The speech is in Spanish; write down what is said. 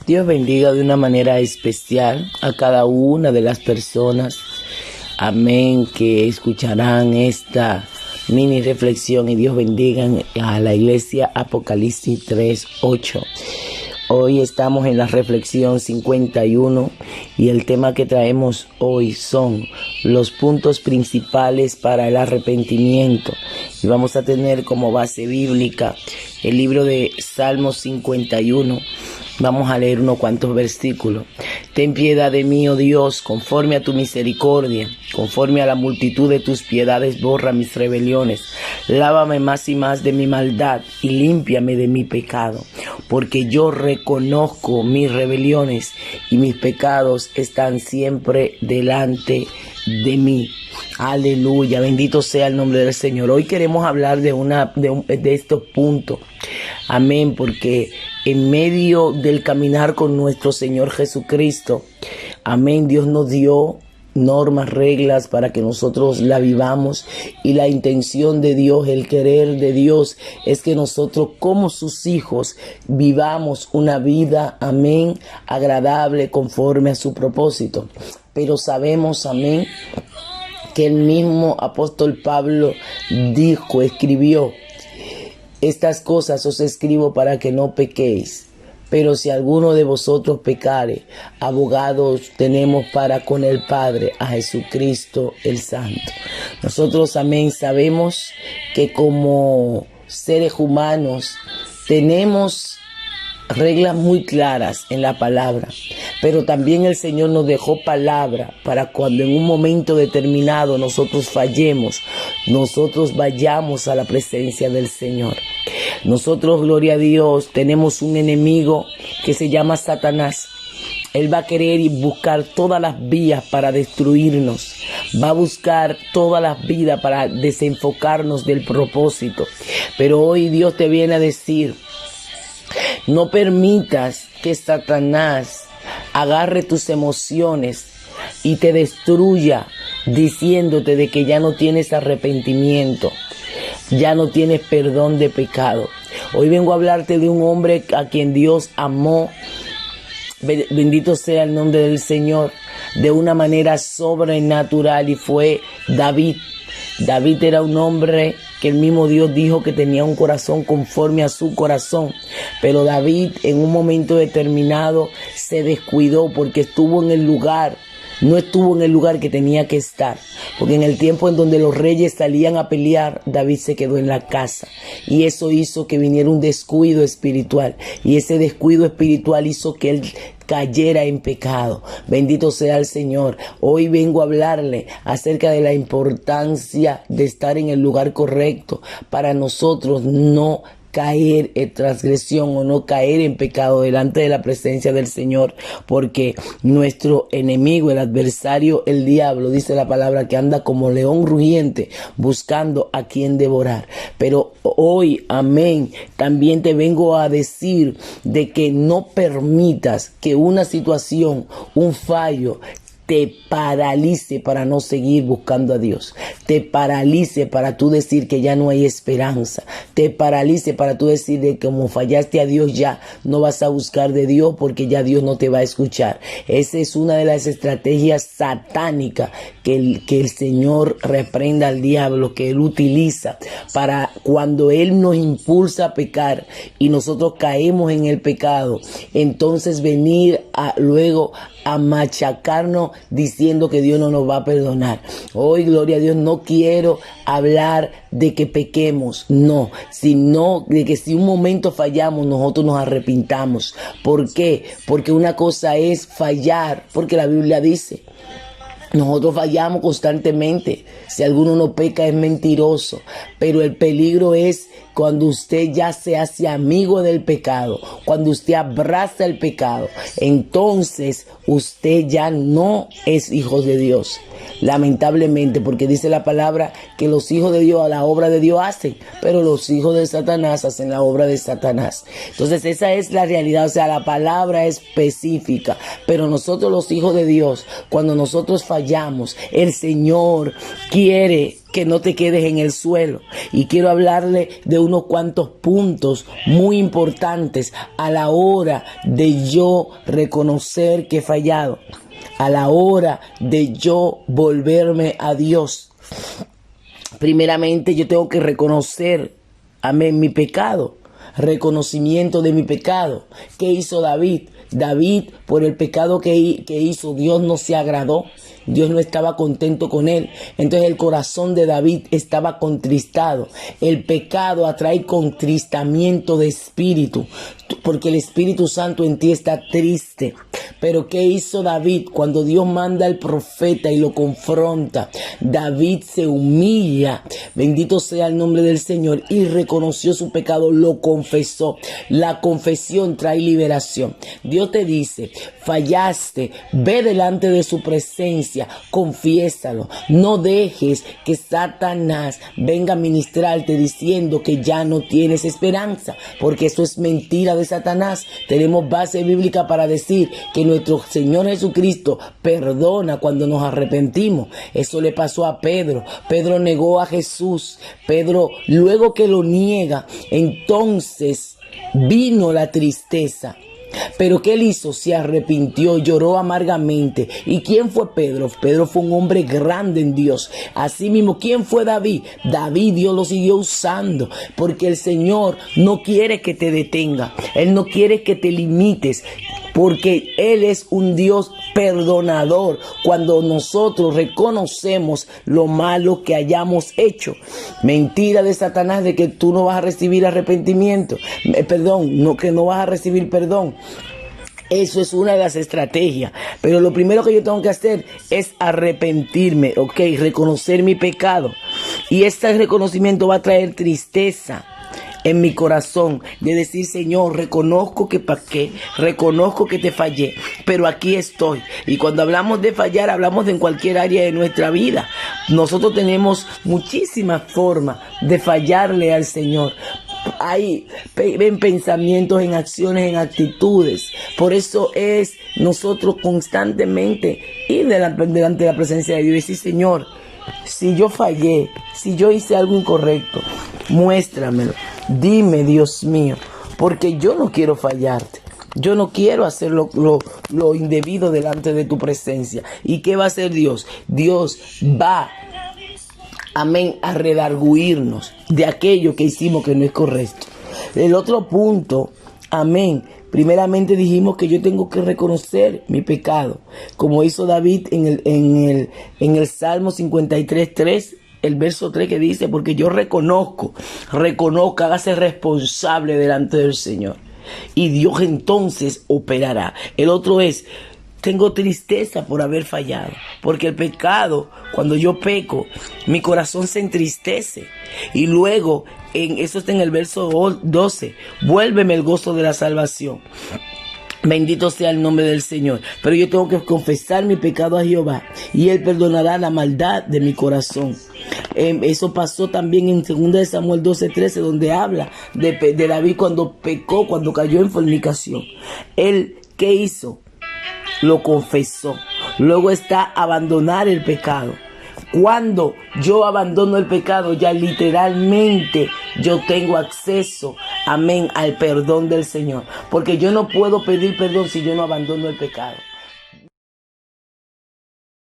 Dios bendiga de una manera especial a cada una de las personas, amén, que escucharán esta mini reflexión, y Dios bendiga a la iglesia Apocalipsis 3:8. Hoy estamos en la reflexión 51 y el tema que traemos hoy son los puntos principales para el arrepentimiento. Y vamos a tener como base bíblica el libro de Salmos 51. Vamos a leer unos cuantos versículos. Ten piedad de mí, oh Dios, conforme a tu misericordia, conforme a la multitud de tus piedades, borra mis rebeliones. Lávame más y más de mi maldad y límpiame de mi pecado, porque yo reconozco mis rebeliones y mis pecados están siempre delante de mí. Aleluya, bendito sea el nombre del Señor. Hoy queremos hablar de estos puntos. Amén, porque en medio del caminar con nuestro Señor Jesucristo, amén, Dios nos dio normas, reglas para que nosotros la vivamos, y la intención de Dios, el querer de Dios es que nosotros como sus hijos vivamos una vida, amén, agradable conforme a su propósito. Pero sabemos, amén, que el mismo apóstol Pablo escribió: estas cosas os escribo para que no pequéis. Pero si alguno de vosotros pecare, abogados tenemos para con el Padre, a Jesucristo el Santo. Nosotros, amén, sabemos que como seres humanos tenemos reglas muy claras en la palabra, pero también el Señor nos dejó palabra para cuando en un momento determinado nosotros fallemos, nosotros vayamos a la presencia del Señor. Nosotros, gloria a Dios, tenemos un enemigo que se llama Satanás. Él va a querer y buscar todas las vías para destruirnos. Va a buscar todas las vías para desenfocarnos del propósito. Pero hoy Dios te viene a decir: no permitas que Satanás agarre tus emociones y te destruya diciéndote de que ya no tienes arrepentimiento, ya no tienes perdón de pecado. Hoy vengo a hablarte de un hombre a quien Dios amó, bendito sea el nombre del Señor, de una manera sobrenatural, y fue David. David era un hombre que el mismo Dios dijo que tenía un corazón conforme a su corazón. Pero David en un momento determinado se descuidó porque no estuvo en el lugar que tenía que estar. Porque en el tiempo en donde los reyes salían a pelear, David se quedó en la casa. Y eso hizo que viniera un descuido espiritual. Y ese descuido espiritual hizo que él cayera en pecado. Bendito sea el Señor. Hoy vengo a hablarle acerca de la importancia de estar en el lugar correcto para nosotros no caer en transgresión o no caer en pecado delante de la presencia del Señor, porque nuestro enemigo, el adversario, el diablo, dice la palabra que anda como león rugiente buscando a quien devorar. Pero hoy, amén, también te vengo a decir de que no permitas que una situación, un fallo, te paralice para no seguir buscando a Dios, te paralice para tú decir que ya no hay esperanza, te paralice para tú decir de que como fallaste a Dios ya no vas a buscar de Dios porque ya Dios no te va a escuchar. Esa es una de las estrategias satánicas que el Señor reprenda al diablo, que Él utiliza para cuando Él nos impulsa a pecar y nosotros caemos en el pecado, entonces venir luego a machacarnos diciendo que Dios no nos va a perdonar. Hoy, gloria a Dios, no quiero hablar de que pequemos, no, sino de que si un momento fallamos, nosotros nos arrepintamos. ¿Por qué? Porque una cosa es fallar, porque la Biblia dice: nosotros fallamos constantemente. Si alguno no peca es mentiroso. Pero el peligro es cuando usted ya se hace amigo del pecado, cuando usted abraza el pecado, entonces usted ya no es hijo de Dios. Lamentablemente, porque dice la palabra que los hijos de Dios a la obra de Dios hacen, pero los hijos de Satanás hacen la obra de Satanás. Entonces esa es la realidad, o sea, la palabra es específica, pero nosotros los hijos de Dios, cuando nosotros fallamos, el Señor quiere que no te quedes en el suelo. Y quiero hablarle de unos cuantos puntos muy importantes a la hora de yo reconocer que he fallado, a la hora de yo volverme a Dios. Primeramente, yo tengo que reconocer, amén, mi pecado. Reconocimiento de mi pecado. ¿Qué hizo David? David, por el pecado que hizo, Dios no se agradó. Dios no estaba contento con él. Entonces el corazón de David estaba contristado. El pecado atrae contristamiento de espíritu, porque el Espíritu Santo en ti está triste. Pero ¿qué hizo David? Cuando Dios manda al profeta y lo confronta, David se humilla, bendito sea el nombre del Señor, y reconoció su pecado, lo confesó. La confesión trae liberación. Dios te dice, fallaste, ve delante de su presencia, confiésalo. No dejes que Satanás venga a ministrarte diciendo que ya no tienes esperanza, porque eso es mentira de Satanás. Tenemos base bíblica para decir que nuestro Señor Jesucristo perdona cuando nos arrepentimos. Eso le pasó a Pedro. Pedro negó a Jesús. Pedro, luego que lo niega, entonces vino la tristeza. Pero ¿qué él hizo? Se arrepintió, lloró amargamente. ¿Y quién fue Pedro? Pedro fue un hombre grande en Dios. Asimismo, ¿quién fue David? David, Dios lo siguió usando, porque el Señor no quiere que te detenga. Él no quiere que te limites, porque Él es un Dios perdonador cuando nosotros reconocemos lo malo que hayamos hecho. Mentira de Satanás de que tú no vas a recibir arrepentimiento. Que no vas a recibir perdón. Eso es una de las estrategias. Pero lo primero que yo tengo que hacer es arrepentirme, reconocer mi pecado. Y este reconocimiento va a traer tristeza en mi corazón, de decir, Señor, reconozco que pequé, reconozco que te fallé, pero aquí estoy. Y cuando hablamos de fallar, hablamos de en cualquier área de nuestra vida. Nosotros tenemos muchísimas formas de fallarle al Señor. Hay en pensamientos, en acciones, en actitudes. Por eso es nosotros constantemente ir delante de la presencia de Dios y decir, Señor, si yo fallé, si yo hice algo incorrecto, muéstramelo. Dime, Dios mío, porque yo no quiero fallarte. Yo no quiero hacer lo indebido delante de tu presencia. ¿Y qué va a hacer Dios? Dios va, amén, a redarguirnos de aquello que hicimos que no es correcto. El otro punto, amén, primeramente dijimos que yo tengo que reconocer mi pecado, como hizo David en el Salmo 53:3. El verso 3 que dice, porque yo reconozco, hágase responsable delante del Señor. Y Dios entonces operará. El otro es, tengo tristeza por haber fallado. Porque el pecado, cuando yo peco, mi corazón se entristece. Y luego, eso está en el verso 12, vuélveme el gozo de la salvación. Bendito sea el nombre del Señor. Pero yo tengo que confesar mi pecado a Jehová, y Él perdonará la maldad de mi corazón. Eso pasó también en 2 Samuel 12:13, donde habla de David cuando pecó, cuando cayó en fornicación. Él, ¿qué hizo? Lo confesó. Luego está abandonar el pecado. Cuando yo abandono el pecado, ya literalmente yo tengo acceso, amén, al perdón del Señor. Porque yo no puedo pedir perdón si yo no abandono el pecado.